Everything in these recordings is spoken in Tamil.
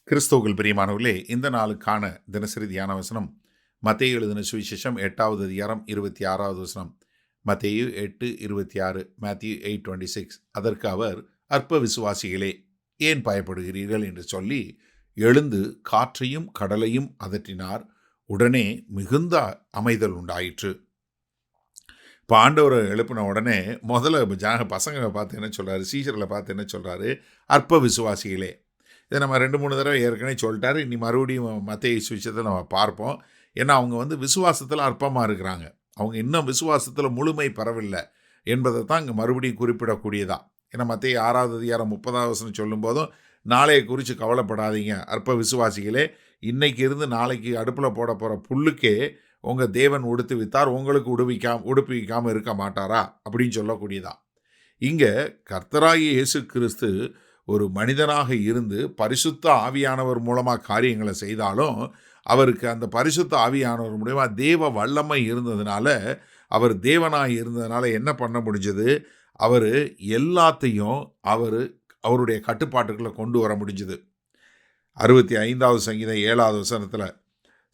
கிறிஸ்துவுக்குள் பிரியமானவர்களே, இந்த நாளுக்கான தினசரி தியான வசனம் மத்தேயு எழுதின சுவிசேஷம் 8வது அதிகாரம் 26வது வசனம். மத்தேயு 8:26, மேத்யூ 8:26. அதற்கு அவர், அற்ப விசுவாசிகளே, ஏன் பயப்படுகிறீர்கள் என்று சொல்லி எழுந்து காற்றையும் கடலையும் அதட்டினார். உடனே மிகுந்த அமைதல் உண்டாயிற்று. இப்போ ஆண்டவரை எழுப்பின உடனே முதல்ல பசங்களை பார்த்து என்ன சொல்றாரு, சீஷர்களை பார்த்து என்ன சொல்றாரு? அற்ப விசுவாசிகளே. இதை நம்ம 2-3 தடவை ஏற்கனவே சொல்லிட்டாரு. இனி மறுபடியும் மத்தேயு சுவிசேஷத்தில் நம்ம பார்ப்போம். ஏன்னா அவங்க விசுவாசத்தில் அற்பமாக இருக்கிறாங்க. அவங்க இன்னும் விசுவாசத்தில் முழுமை பெறவில்லை என்பதை தான் இங்கே மறுபடியும் குறிப்பிடக்கூடியதா. ஏன்னா மத்தேயு 6வது அதிகாரம் 30வது வசனம் சொல்லும் போதும், நாளைய குறித்து கவலைப்படாதீங்க அற்ப விசுவாசிகளே, இன்னைக்கு இருந்து நாளைக்கு அடுப்பில் போட போகிற புல்லுக்கே உங்கள் தேவன் உடுத்து வித்தார், உங்களுக்கு உடுப்பிக்காமல் இருக்க மாட்டாரா அப்படின்னு சொல்லக்கூடியதா. இங்கே கர்த்தராகிய இயேசு கிறிஸ்து ஒரு மனிதனாக இருந்து பரிசுத்த ஆவியானவர் மூலமாக காரியங்களை செய்தாலும், அவருக்கு அந்த பரிசுத்த ஆவியானவர் மூலமாக தேவ வல்லமை இருந்ததுனால, அவர் தேவனாக இருந்ததுனால என்ன பண்ண முடிஞ்சது? அவர் எல்லாத்தையும் அவருடைய கட்டுப்பாட்டுக்குள்ளே கொண்டு வர முடிஞ்சது. 65வது சங்கீதம் 7வது வசனத்தில்,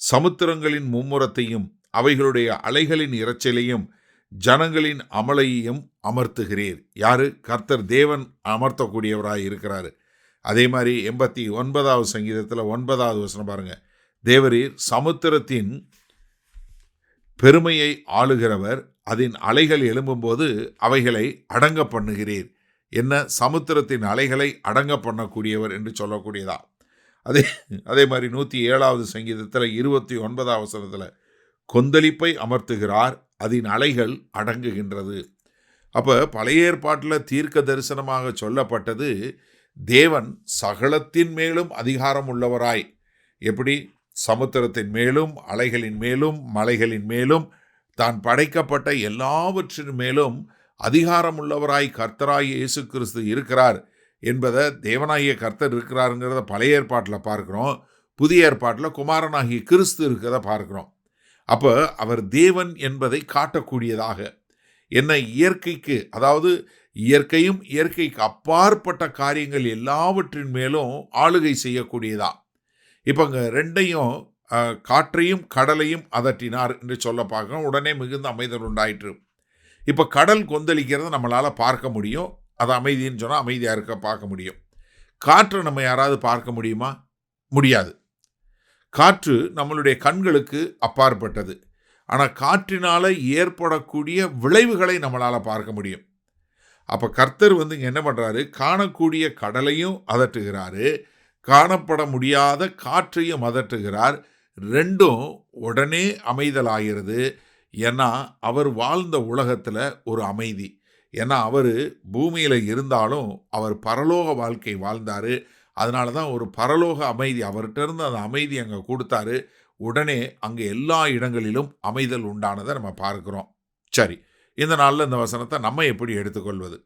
சமுத்திரங்களின் மும்முரத்தையும் அவைகளுடைய அலைகளின் இரைச்சலையும் ஜனங்களின் அமளையையும் அமர்த்துகிறீர். யாரு? கர்த்தர் தேவன் அமர்த்தக்கூடியவராக இருக்கிறாரு. அதே மாதிரி 89வது சங்கீதத்தில் 9வது வசனம் பாருங்க. தேவரீர் சமுத்திரத்தின் பெருமையை ஆளுகிறவர், அதன் அலைகள் எழும்பும்போது அவைகளை அடங்க பண்ணுகிறீர். என்ன? சமுத்திரத்தின் அலைகளை அடங்க பண்ணக்கூடியவர் என்று சொல்லக்கூடியதா. அதே மாதிரி 107வது சங்கீதத்தில் 29வது வசனத்தில், கொந்தளிப்பை அமர்த்துகிறார், அதன் அலைகள் அடங்குகின்றது. அப்போ பழைய ஏற்பாட்டில் தீர்க்க தரிசனமாக சொல்லப்பட்டது, தேவன் சகலத்தின் மேலும் அதிகாரம் உள்ளவராய், எப்படி? சமுத்திரத்தின் மேலும் அலைகளின் மேலும் மலைகளின் மேலும் தான் படைக்கப்பட்ட எல்லாவற்றின் மேலும் அதிகாரம் உள்ளவராய் கர்த்தராகிய இயேசு கிறிஸ்து இருக்கிறார் என்பதை, தேவனாகிய கர்த்தர் இருக்கிறாருங்கிறத பழைய ஏற்பாட்டில் பார்க்குறோம். புதிய ஏற்பாட்டில் குமாரனாகிய கிறிஸ்து இருக்கிறத பார்க்குறோம். அப்போ அவர் தேவன் என்பதை காட்டக்கூடியதாக, என்ன? இயற்கைக்கு, அதாவது இயற்கையும் இயற்கைக்கு அப்பாற்பட்ட காரியங்கள் எல்லாவற்றின் மேலும் ஆளுகை செய்யக்கூடியதா. இப்போ அங்கே ரெண்டையும், காற்றையும் கடலையும் அதட்டினார் என்று சொல்ல பார்க்குறோம். உடனே மிகுந்த அமைதல் உண்டாயிற்று. இப்போ கடல் கொந்தளிக்கிறத நம்மளால் பார்க்க முடியும். அது அமைதின்னு சொன்னால் அமைதியாக இருக்க பார்க்க முடியும். காற்றை நம்ம யாராவது பார்க்க முடியுமா? முடியாது. காற்று நம்மளுடைய கண்களுக்கு அப்பாற்பட்டது. ஆனால் காற்றினால் ஏற்படக்கூடிய விளைவுகளை நம்மளால் பார்க்க முடியும். அப்போ கர்த்தர் இங்கே என்ன பண்ணுறாரு? காணக்கூடிய கடலையும் அதட்டுகிறாரு, காணப்பட முடியாத காற்றையும் அதட்டுகிறார். ரெண்டும் உடனே அமைதலாகிறது. ஏன்னா அவர் வாழ்ந்த உலகத்தில் ஒரு அமைதி. ஏன்னா அவர் பூமியில் இருந்தாலும் அவர் பரலோக வாழ்க்கை வாழ்ந்தார். அதனால தான் ஒரு பரலோக அமைதி அவர்கிட்ட இருந்து அந்த அமைதி அங்கே கொடுத்தாரு. உடனே அங்கே எல்லா இடங்களிலும் அமைதல் உண்டானதை நம்ம பார்க்குறோம். சரி, இந்த நாளில் இந்த வசனத்தை நம்ம எப்படி எடுத்துக்கொள்வது?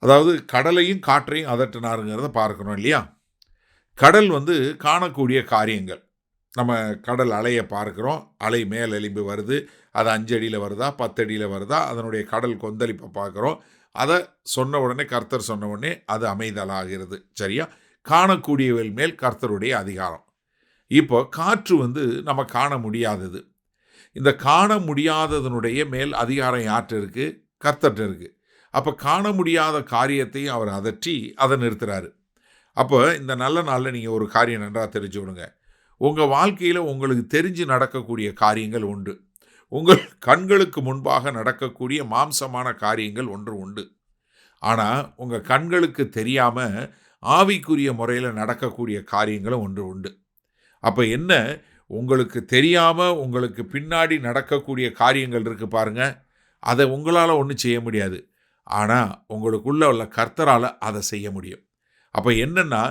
அதாவது கடலையும் காற்றையும் அதட்டினாருங்கிறத பார்க்குறோம் இல்லையா? கடல் காணக்கூடிய காரியங்கள். நம்ம கடல் அலையை பார்க்குறோம். அலை மேல் எலும்பி வருது. அது 5 அடியில் வருதா 10 அடியில் வருதா, அதனுடைய கடல் கொந்தளிப்பை பார்க்குறோம். அதை சொன்ன உடனே, கர்த்தர் சொன்ன உடனே அது அமைதலாகிறது. சரியா? காணக்கூடியவள் மேல் கர்த்தருடைய அதிகாரம். இப்போ காற்று நம்ம காண முடியாதது. இந்த காண முடியாததனுடைய மேல் அதிகாரம் யார்கிட்ட இருக்குது? கர்த்தர்கிட்ட இருக்குது. அப்போ காண முடியாத காரியத்தையும் அவர் அதற்றி அதை நிறுத்துறாரு. அப்போ இந்த நல்ல நாளில் நீங்கள் ஒரு காரியம் நன்றாக தெரிஞ்சு விடுங்க. உங்கள் வாழ்க்கையில் உங்களுக்கு தெரிஞ்சு நடக்கக்கூடிய காரியங்கள் உண்டு. உங்கள் கண்களுக்கு முன்பாக நடக்கக்கூடிய மாம்சமான காரியங்கள் ஒன்று உண்டு. ஆனால் உங்கள் கண்களுக்கு தெரியாமல் ஆவிக்குரிய முறையில் நடக்கக்கூடிய காரியங்களும் ஒன்று உண்டு. அப்போ என்ன? உங்களுக்கு தெரியாமல் உங்களுக்கு பின்னாடி நடக்கக்கூடிய காரியங்கள் இருக்குது பாருங்கள். அதை உங்களால் ஒன்றும் செய்ய முடியாது. ஆனால் உங்களுக்குள்ள உள்ள கர்த்தரால் அதை செய்ய முடியும். அப்போ என்னென்னா,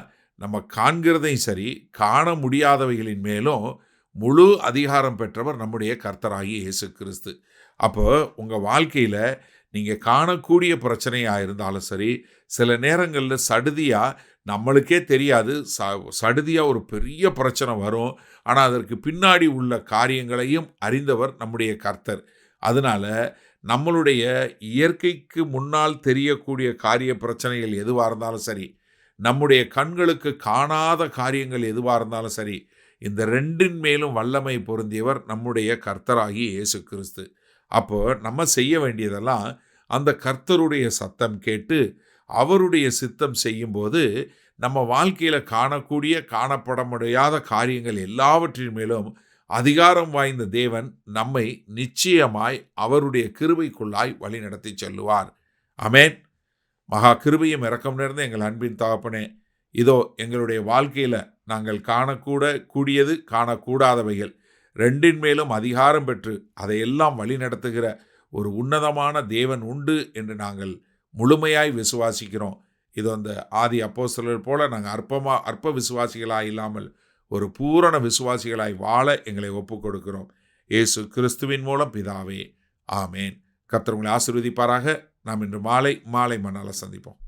நம்ம காண்கிறதையும் சரி காண முடியாதவைகளின் மேலும் முழு அதிகாரம் பெற்றவர் நம்முடைய கர்த்தராகிய இயேசு கிறிஸ்து. அப்போ உங்கள் வாழ்க்கையில் நீங்கள் காணக்கூடிய பிரச்சனையாக இருந்தாலும் சரி, சில நேரங்களில் சடுதியாக நம்மளுக்கே தெரியாது, சடுதியாக ஒரு பெரிய பிரச்சனை வரும். ஆனால் அதற்கு பின்னாடி உள்ள காரியங்களையும் அறிந்தவர் நம்முடைய கர்த்தர். அதனால் நம்மளுடைய இயற்கைக்கு முன்னால் தெரியக்கூடிய காரிய பிரச்சனைகள் எதுவாக இருந்தாலும் சரி, நம்முடைய கண்களுக்கு காணாத காரியங்கள் எதுவாக இருந்தாலும் சரி, இந்த ரெண்டின் மேலும் வல்லமை பொருந்தியவர் நம்முடைய கர்த்தராகிய இயேசு கிறிஸ்து. அப்போ நம்ம செய்ய வேண்டியதெல்லாம் அந்த கர்த்தருடைய சத்தம் கேட்டு அவருடைய சித்தம் செய்யும்போது நம்ம வாழ்க்கையில் காணக்கூடிய காணப்பட முடியாத காரியங்கள் எல்லாவற்றின் மேலும் அதிகாரம் வாய்ந்த தேவன் நம்மை நிச்சயமாய் அவருடைய கிருபைக்குள்ளாய் வழிநடத்தி செல்லுவார். ஆமென். மகா கிருபையும் இரக்கம் நிறைந்த எங்கள் அன்பின் தகப்பனே, இதோ எங்களுடைய வாழ்க்கையில் நாங்கள் கூடியது காணக்கூடாதவைகள் ரெண்டின் மேலும் அதிகாரம் பெற்று அதையெல்லாம் வழிநடத்துகிற ஒரு உன்னதமான தேவன் உண்டு என்று நாங்கள் முழுமையாய் விசுவாசிக்கிறோம். இது அந்த ஆதி அப்போஸ்தலர் போல நாங்கள் அற்ப விசுவாசிகளாய் இல்லாமல் ஒரு பூரண விசுவாசிகளாய் வாழ எங்களை ஒப்புக் கொடுக்கிறோம். இயேசு கிறிஸ்துவின் மூலம் பிதாவே, ஆமேன். கர்த்தர் உங்களை ஆசீர்வதிப்பாராக. நாம் இன்று மாலை மண்ணால சந்திப்போம்.